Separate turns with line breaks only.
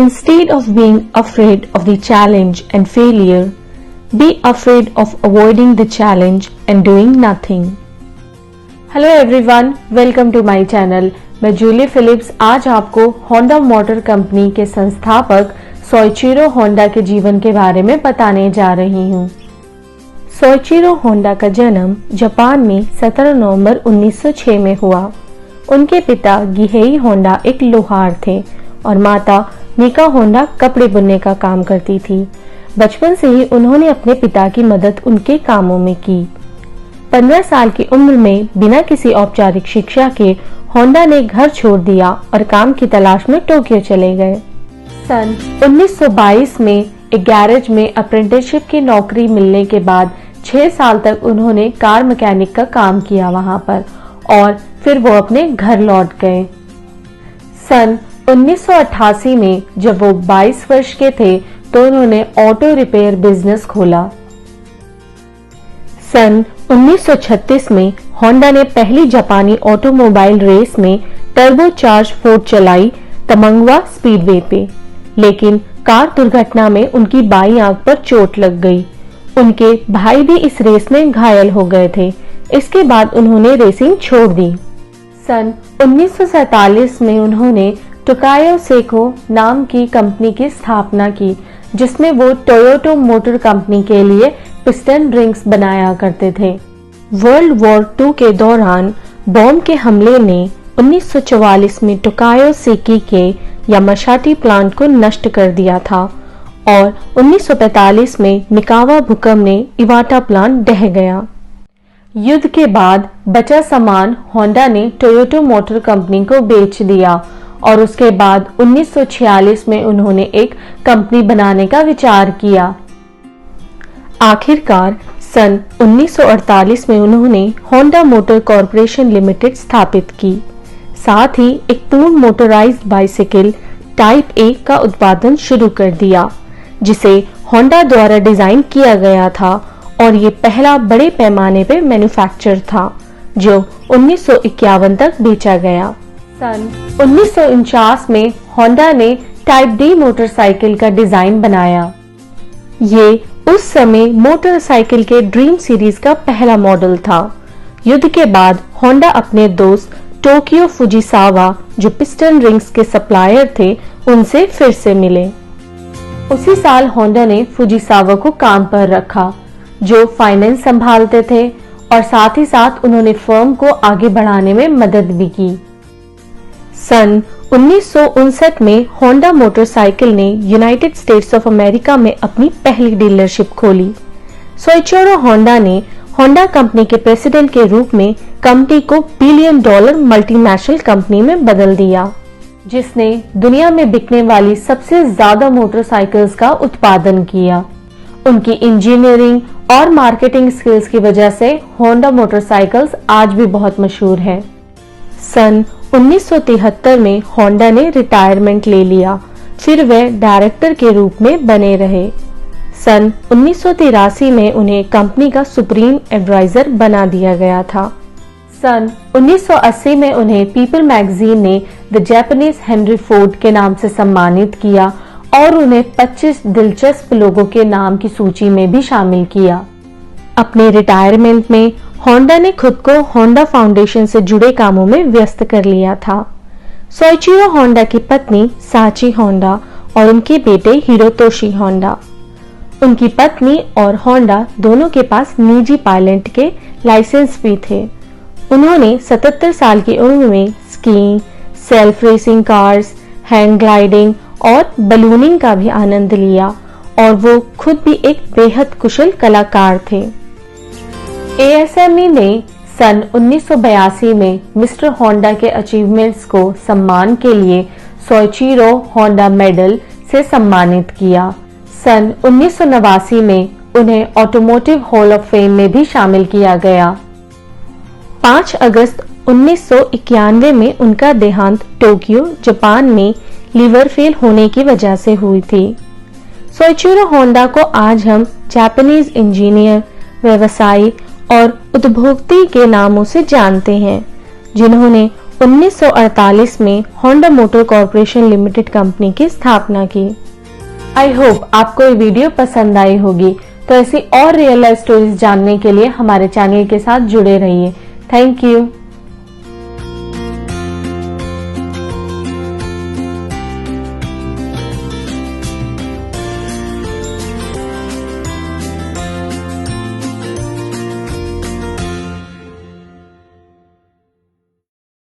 Instead of being afraid of the challenge and failure, be afraid of avoiding the challenge and doing nothing. Hello everyone, welcome to my channel. मैं Jully Philips आज आपको Honda motor company के संस्थापक Soichiro Honda के जीवन के बारे में बताने जा रही हूँ। सोइचिरो होंडा का जन्म जापान में 17 नवंबर 1906 में हुआ। उनके पिता गिहेई होंडा एक लोहार थे और माता मिका होंडा कपड़े बुनने का काम करती थी। बचपन से ही उन्होंने अपने पिता की मदद उनके कामों में की। 15 साल की उम्र में बिना किसी औपचारिक शिक्षा के होंडा ने घर छोड़ दिया और काम की तलाश में टोक्यो चले गए। सन 1922 में एक गैरेज में अप्रेंटिसशिप की नौकरी मिलने के बाद 6 साल तक उन्होंने कार मैकेनिक का काम किया वहां पर और फिर वो अपने घर लौट गए। सन 1988 में जब वो 22 वर्ष के थे तो उन्होंने ऑटो रिपेयर बिजनेस खोला। सन 1936 में होंडा ने पहली जापानी ऑटोमोबाइल रेस में टर्बोचार्ज फोर्ड चलाई तमंगवा स्पीडवे पे, लेकिन कार दुर्घटना में उनकी बाईं आंख पर चोट लग गई। उनके भाई भी इस रेस में घायल हो गए थे। इसके बाद उन्होंने रेसिंग छोड़ दी। सन 1947 में उन्होंने टोकायो सेको नाम की कंपनी की स्थापना की, जिसमें वो टोयोटा मोटर कंपनी के लिए पिस्टन रिंग्स बनाया करते थे। वर्ल्ड वॉर 2 के दौरान बॉम्ब के हमले ने 1944 में टोकायो सेकी के यामाशाटी प्लांट को नष्ट कर दिया था और 1945 में मिकावा भूकंप ने इवाटा प्लांट ढह गया। युद्ध के बाद बचा सामान होंडा ने टोयोटा मोटर कंपनी को बेच दिया और उसके बाद 1946 में उन्होंने एक कंपनी बनाने का विचार किया। आखिरकार सन 1948 में उन्होंने होंडा मोटर कॉर्पोरेशन लिमिटेड स्थापित की। साथ ही एक पूर्ण मोटराइज्ड बाइसिकल टाइप ए का उत्पादन शुरू कर दिया, जिसे होंडा द्वारा डिजाइन किया गया था और ये पहला बड़े पैमाने पर मैन्युफैक्चर था जो 1951 तक बेचा गया। सन 1949 में होंडा ने टाइप डी मोटरसाइकिल का डिजाइन बनाया। ये उस समय मोटरसाइकिल के ड्रीम सीरीज का पहला मॉडल था। युद्ध के बाद होंडा अपने दोस्त टोकियो फुजिसावा, जो पिस्टन रिंग्स के सप्लायर थे, उनसे फिर से मिले। उसी साल होंडा ने फुजिसावा को काम पर रखा, जो फाइनेंस संभालते थे, और साथ ही साथ उन्होंने फर्म को आगे बढ़ाने में मदद भी की। सन 1959 में होंडा मोटरसाइकिल ने यूनाइटेड स्टेट्स ऑफ अमेरिका में अपनी पहली डीलरशिप खोली। सोइचिरो होंडा ने होंडा कंपनी के प्रेसिडेंट के रूप में कंपनी को $1 बिलियन मल्टीनेशनल कंपनी में बदल दिया, जिसने दुनिया में बिकने वाली सबसे ज्यादा मोटरसाइकिल्स का उत्पादन किया। उनकी इंजीनियरिंग और मार्केटिंग स्किल्स की वजह से होंडा मोटरसाइकिल्स आज भी बहुत मशहूर है। सन 1973 में होंडा ने रिटायरमेंट ले लिया, फिर वे डायरेक्टर के रूप में बने रहे। सन 1983 में उन्हें कंपनी का सुप्रीम एडवाइजर बना दिया गया था। सन 1980 में उन्हें पीपल मैगजीन ने द जापानीज हेनरी फोर्ड के नाम से सम्मानित किया और उन्हें 25 दिलचस्प लोगों के नाम की सूची में भी शामिल किया। अपने रिटायरमेंट में होंडा ने खुद को होंडा फाउंडेशन से जुड़े कामों में व्यस्त कर लिया था। सोइचिरो होंडा की पत्नी साची होंडा और उनके बेटे हिरोतोशी होंडा। उनकी पत्नी और होंडा दोनों के पास निजी पायलट के लाइसेंस भी थे। उन्होंने 77 साल की उम्र में skiing, self racing cars, hang gliding और बलूनिंग का भी आनंद लिया और वो खुद भी एक बेहद कुशल कलाकार थे। ASME ने सन 1982 में मिस्टर होंडा के अचीवमेंट्स को सम्मान के लिए सोइचिरो होंडा मेडल से सम्मानित किया। सन 1989 में उन्हें ऑटोमोटिव हॉल ऑफ फेम में भी शामिल किया गया। 5 अगस्त 1991 में उनका देहांत टोक्यो, जापान में लीवर फेल होने की वजह से हुई थी। सोइचिरो होंडा को आज हम जापानीज इंजीनियर, व्यवसायी और उद्योगपति के नामों से जानते हैं, जिन्होंने 1948 में Honda motor corporation limited company की स्थापना की। आई होप आपको ये वीडियो पसंद आई होगी। तो ऐसी और रियल लाइफ स्टोरीज जानने के लिए हमारे चैनल के साथ जुड़े रहिए। Thank you.